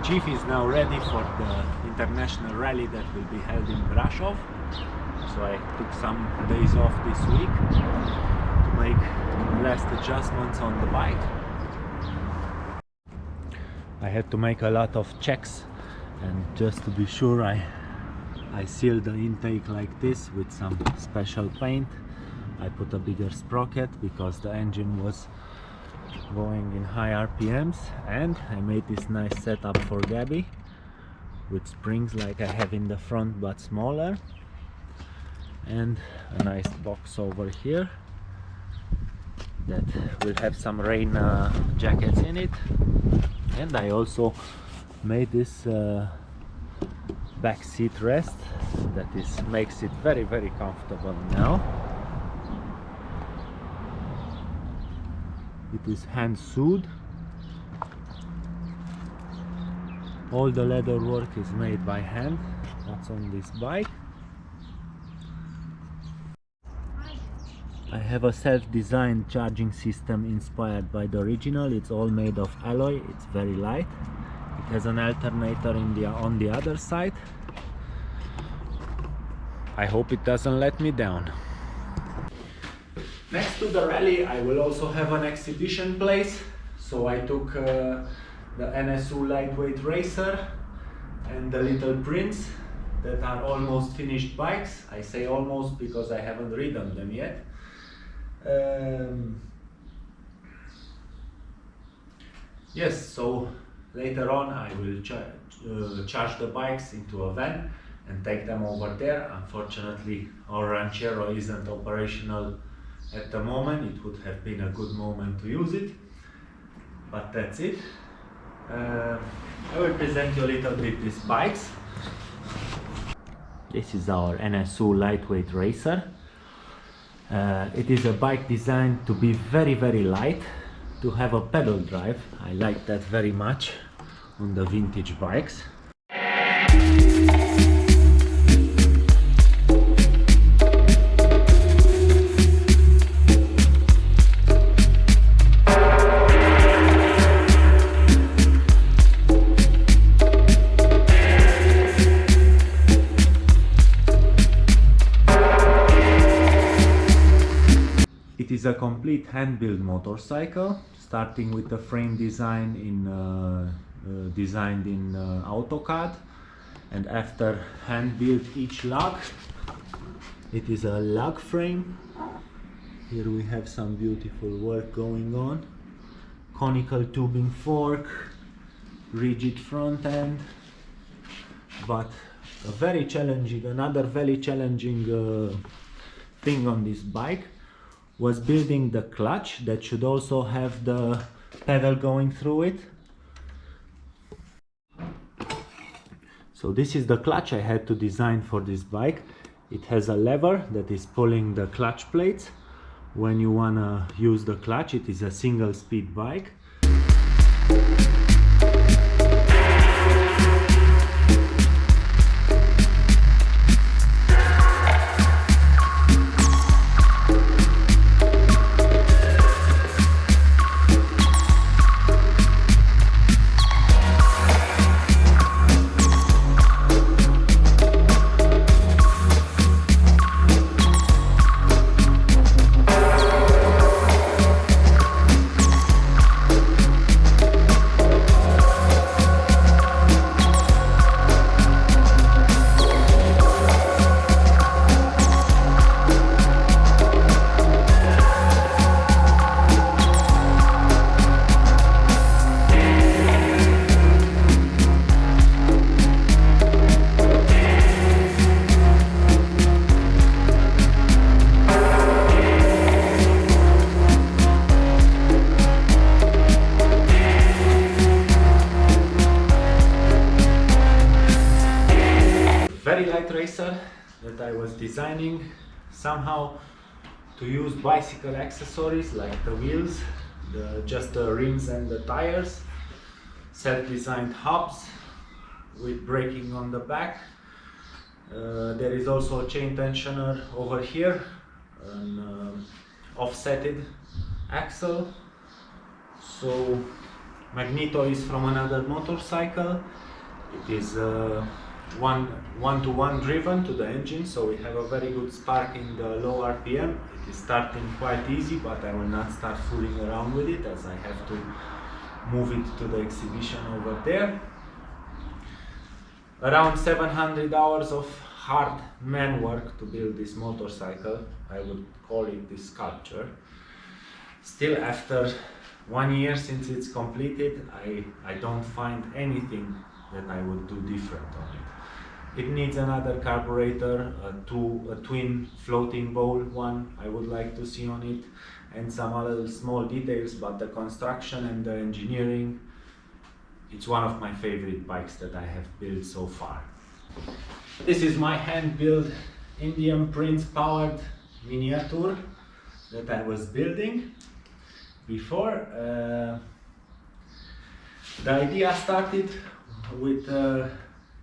Chief is now ready for the international rally that will be held in Brasov. So I took some days off this week to make last adjustments on the bike. I had to make a lot of checks, and just to be sure I sealed the intake like this with some special paint. I put a bigger sprocket because the engine was going in high RPMs, and I made this nice setup for gabi with springs like I have in the front but smaller, and a nice box over here that will have some rain jackets in it. And I also made this back seat rest that makes it very comfortable now. It is hand sewed. All the leather work is made by hand. That's on this bike. I have a self-designed charging system inspired by the original. It's all made of alloy. It's very light. It has an alternator on the other side. I hope it doesn't let me down. Next to the rally, I will also have an exhibition place. So I took the Nsu Lightweight Racer and the Little Prince that are almost finished bikes. I say almost because I haven't ridden them yet. Yes, so later on I will charge the bikes into a van and take them over there. Unfortunately, our Ranchero isn't operational at the moment. It would have been a good moment to use it, but that's it. I will present you a little bit these bikes. This is our Nsu Lightweight Racer. It is a bike designed to be very light, to have a pedal drive. I like that very much on the vintage bikes. It is a complete hand-built motorcycle, starting with the frame design designed in AutoCAD, and after hand-built each lug. It is a lug frame. Here we have some beautiful work going on. Conical tubing fork, rigid front end, but another very challenging thing on this bike was building the clutch that should also have the pedal going through it. So this is the clutch I had to design for this bike. It has a lever that is pulling the clutch plates. When you wanna use the clutch, it is a single speed bike. Very light racer that I was designing somehow to use bicycle accessories like the wheels, just the rims and the tires, self-designed hubs with braking on the back. There is also a chain tensioner over here, an offsetted axle. So magneto is from another motorcycle. It is one-to-one driven to the engine, so we have a very good spark in the low RPM. It is starting quite easy, but I will not start fooling around with it as I have to move it to the exhibition over there. Around 700 hours of hard man work to build this motorcycle. I would call it this sculpture. Still, after 1 year since it's completed, I don't find anything that I would do different on it. It needs another carburetor, a twin floating bowl one I would like to see on it, and some other small details, but the construction and the engineering, it's one of my favorite bikes that I have built so far. This is my hand-built Indian Prince powered miniature that I was building before. The idea started with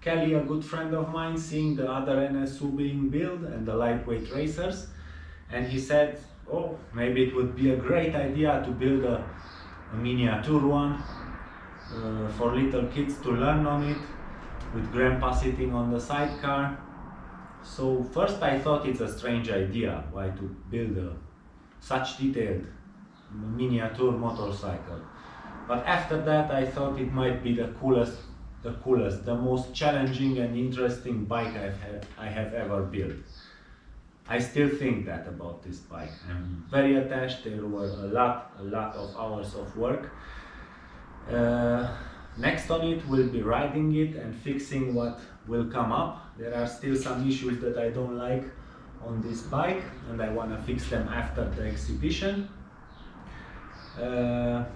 Kelly, a good friend of mine, seeing the other NSU being built and the lightweight racers, and he said, oh, maybe it would be a great idea to build a miniature one for little kids to learn on it, with grandpa sitting on the sidecar. So first I thought it's a strange idea, why to build such detailed miniature motorcycle. But after that I thought it might be the coolest, the most challenging and interesting bike I have ever built. I still think that about this bike. I'm very attached. There were a lot of hours of work. Next on it will be riding it and fixing what will come up. There are still some issues that I don't like on this bike, and I want to fix them after the exhibition. A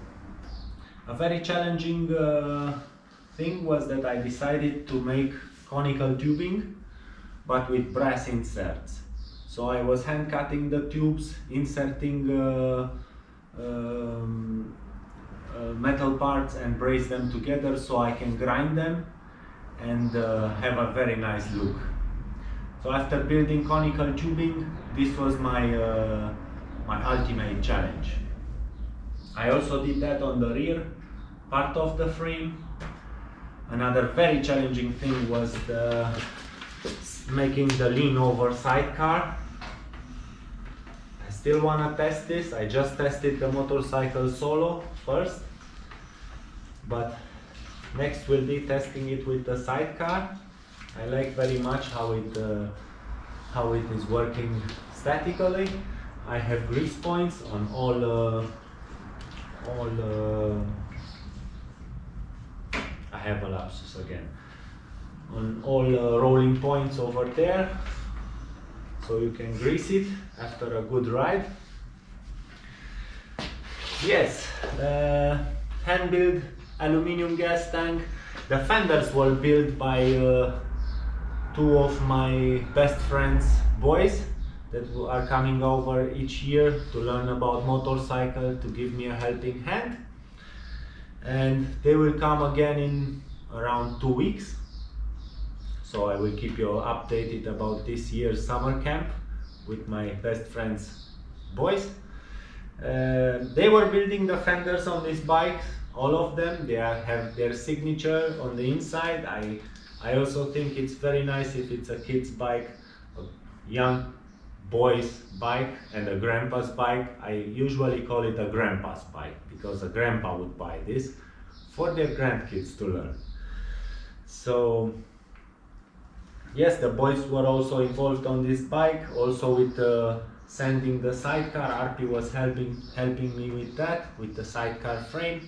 very challenging thing was that I decided to make conical tubing, but with brass inserts. So I was hand cutting the tubes, inserting metal parts and brace them together so I can grind them and have a very nice look. So after building conical tubing, this was my ultimate challenge. I also did that on the rear part of the frame. Another very challenging thing was making the lean over sidecar. I still want to test this. I just tested the motorcycle solo first, but next will be testing it with the sidecar. I like very much how it is working statically. I have grease points on all I have a lapsus again. On all rolling points over there, so you can grease it after a good ride. Yes, hand-built aluminium gas tank. The fenders were built by two of my best friends' boys that are coming over each year to learn about motorcycle, to give me a helping hand. And they will come again in around 2 weeks. So I will keep you updated about this year's summer camp with my best friends' boys. They were building the fenders on this bike, all of them. They have their signature on the inside. I also think it's very nice if it's a kid's bike, a young boy's bike and a grandpa's bike. I usually call it a grandpa's bike because a grandpa would buy this for their grandkids to learn. So yes, the boys were also involved on this bike, also with sanding the sidecar. RP was helping me with that, with the sidecar frame.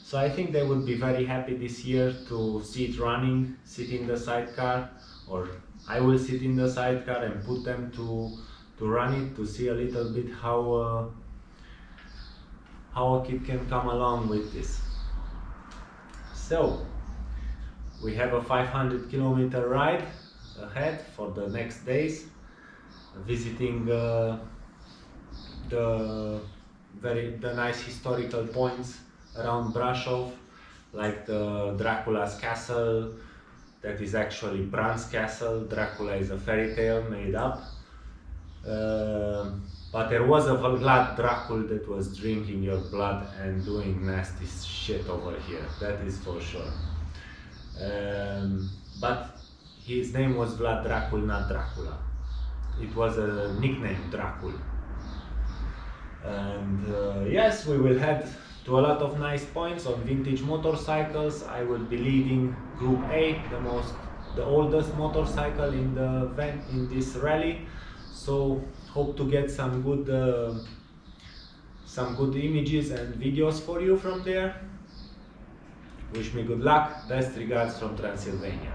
So I think they would be very happy this year to see it running, sit in the sidecar, or I will sit in the sidecar and put them to run it, to see a little bit how a kid can come along with this. So we have a 500-kilometer ride ahead for the next days, visiting the nice historical points around Brasov, like the Dracula's castle. That is actually Bran's castle. Dracula is a fairy tale made up, But there was a Vlad Dracul that was drinking your blood and doing nasty shit over here, that is for sure. But his name was Vlad Dracul, not Dracula. It was a nickname, Dracul. And yes, we will head to a lot of nice points on vintage motorcycles. I will be leading Group A, the oldest motorcycle in this rally. So hope to get some good images and videos for you from there. Wish me good luck. Best regards from Transylvania.